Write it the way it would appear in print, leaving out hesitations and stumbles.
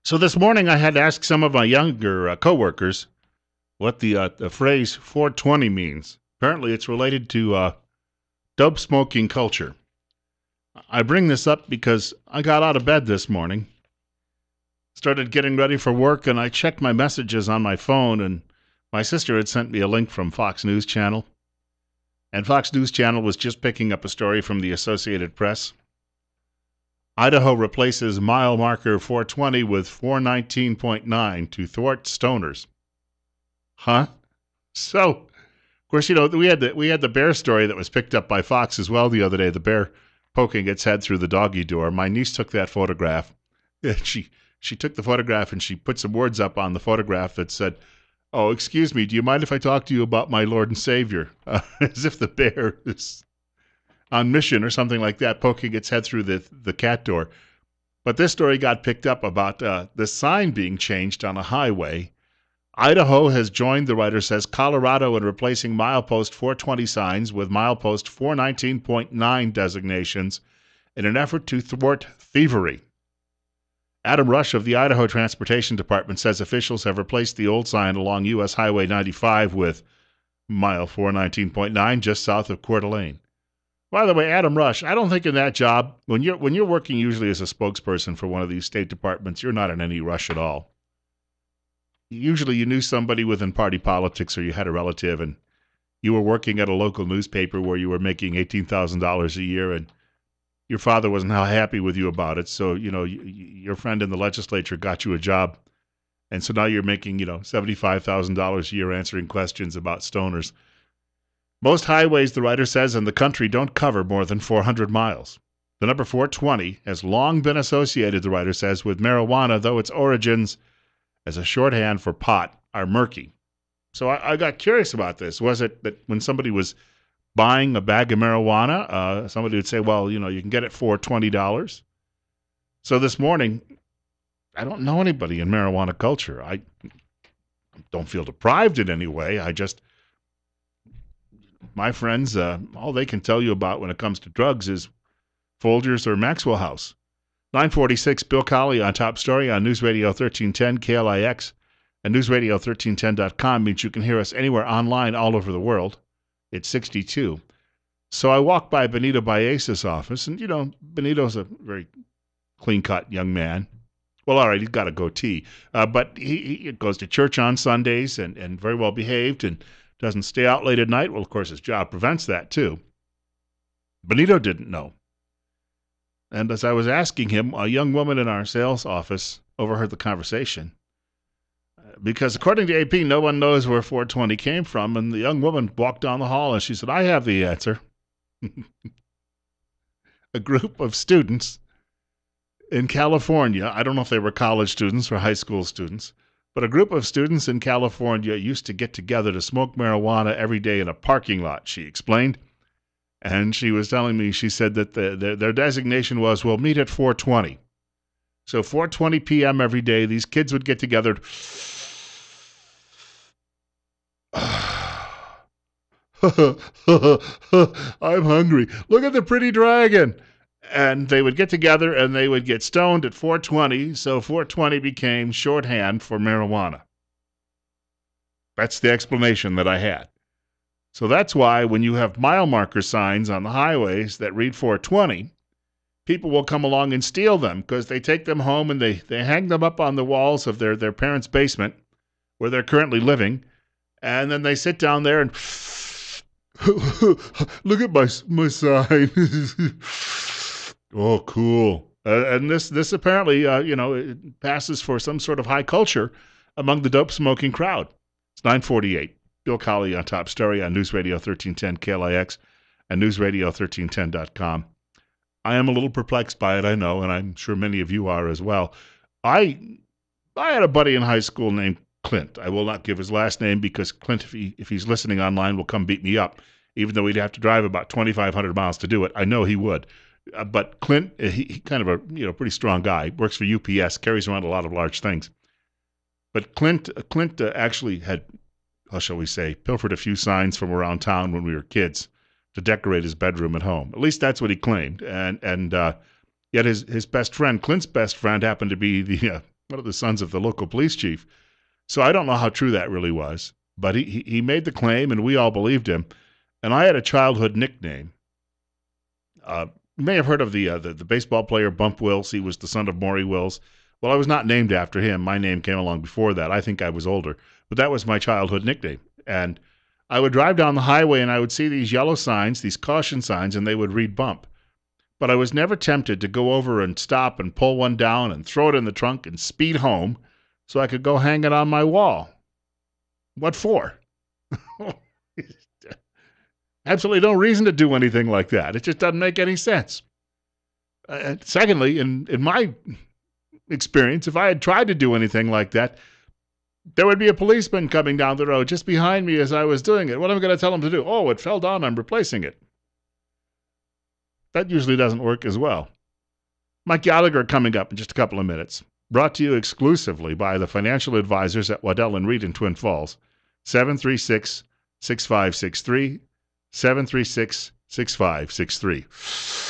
So this morning I had to ask some of my younger coworkers what the phrase 420 means. Apparently, it's related to dope smoking culture. I bring this up because I got out of bed this morning, started getting ready for work, and I checked my messages on my phone, and my sister had sent me a link from Fox News Channel. And Fox News Channel was just picking up a story from the Associated Press. Idaho replaces mile marker 420 with 419.9 to thwart stoners. Huh? So, of course, we had the bear story that was picked up by Fox as well the other day. The bear poking its head through the doggy door. My niece took that photograph. She took the photograph and she put some words up on the photograph that said, "Oh, excuse me, do you mind if I talk to you about my Lord and Savior?" As if the bear is on mission or something like that, poking its head through the cat door. But this story got picked up about the sign being changed on a highway. Idaho has joined, the writer says, Colorado in replacing milepost 420 signs with milepost 419.9 designations in an effort to thwart thievery. Adam Rush of the Idaho Transportation Department says officials have replaced the old sign along U.S. Highway 95 with mile 419.9 just south of Coeur d'Alene. By the way, Adam Rush, I don't think in that job, when you're working usually as a spokesperson for one of these state departments, you're not in any rush at all. Usually you knew somebody within party politics or you had a relative and you were working at a local newspaper where you were making $18,000 a year and your father wasn't happy with you about it. So, your friend in the legislature got you a job. And so now you're making, $75,000 a year answering questions about stoners. Most highways, the writer says, in the country don't cover more than 400 miles. The number 420 has long been associated, the writer says, with marijuana, though its origins as a shorthand for pot are murky. So I got curious about this. Was it that when somebody was buying a bag of marijuana, somebody would say, well, you can get it for $20? So this morning, I don't know anybody in marijuana culture. I don't feel deprived in any way. My friends, all they can tell you about when it comes to drugs is Folgers or Maxwell House. 946, Bill Colley on Top Story on News Radio 1310 KLIX and newsradio1310.com means you can hear us anywhere online all over the world. It's 62. So I walked by Benito Baez's office, and, Benito's a very clean-cut young man. Well, all right, he's got a goatee, but he goes to church on Sundays and very well behaved and doesn't stay out late at night. Well, of course, his job prevents that, too. Benito didn't know. And as I was asking him, a young woman in our sales office overheard the conversation. Because according to AP, no one knows where 420 came from. And the young woman walked down the hall and she said, I have the answer. A group of students in California, I don't know if they were college students or high school students, but a group of students in California used to get together to smoke marijuana every day in a parking lot, she explained. And she was telling me, she said that their designation was, we'll meet at 420. So 4:20 p.m. every day, these kids would get together. I'm hungry. Look at the pretty dragon. And they would get together and they would get stoned at 4:20. So 4:20 became shorthand for marijuana. That's the explanation that I had. So that's why when you have mile marker signs on the highways that read 420, people will come along and steal them because they take them home and they hang them up on the walls of their parents' basement where they're currently living. And then they sit down there and look at my sign. Oh, cool. And this apparently, it passes for some sort of high culture among the dope smoking crowd. It's 9:48. Bill Colley on Top Story on News Radio 1310 KLIX and newsradio1310.com. I am a little perplexed by it, I know, and I'm sure many of you are as well. I had a buddy in high school named Clint. I will not give his last name because Clint, if he's listening online, will come beat me up, even though he'd have to drive about 2,500 miles to do it. I know he would. But Clint, he kind of a pretty strong guy, works for UPS, carries around a lot of large things. But Clint actually had, how shall we say, pilfered a few signs from around town when we were kids to decorate his bedroom at home. At least that's what he claimed. And yet his best friend, Clint's best friend, happened to be the one of the sons of the local police chief. So I don't know how true that really was, but he made the claim, and we all believed him. And I had a childhood nickname. You may have heard of the baseball player Bump Wills. He was the son of Maury Wills. Well, I was not named after him. My name came along before that. I think I was older, but that was my childhood nickname. And I would drive down the highway, and I would see these yellow signs, these caution signs, and they would read Bump. But I was never tempted to go over and stop and pull one down and throw it in the trunk and speed home so I could go hang it on my wall. What for? Absolutely no reason to do anything like that. It just doesn't make any sense. Secondly, in my experience, if I had tried to do anything like that, there would be a policeman coming down the road just behind me as I was doing it. What am I going to tell him to do? Oh, it fell down. I'm replacing it. That usually doesn't work as well. Mike Gallagher coming up in just a couple of minutes. Brought to you exclusively by the financial advisors at Waddell & Reed in Twin Falls. 736-6563, 736-6563.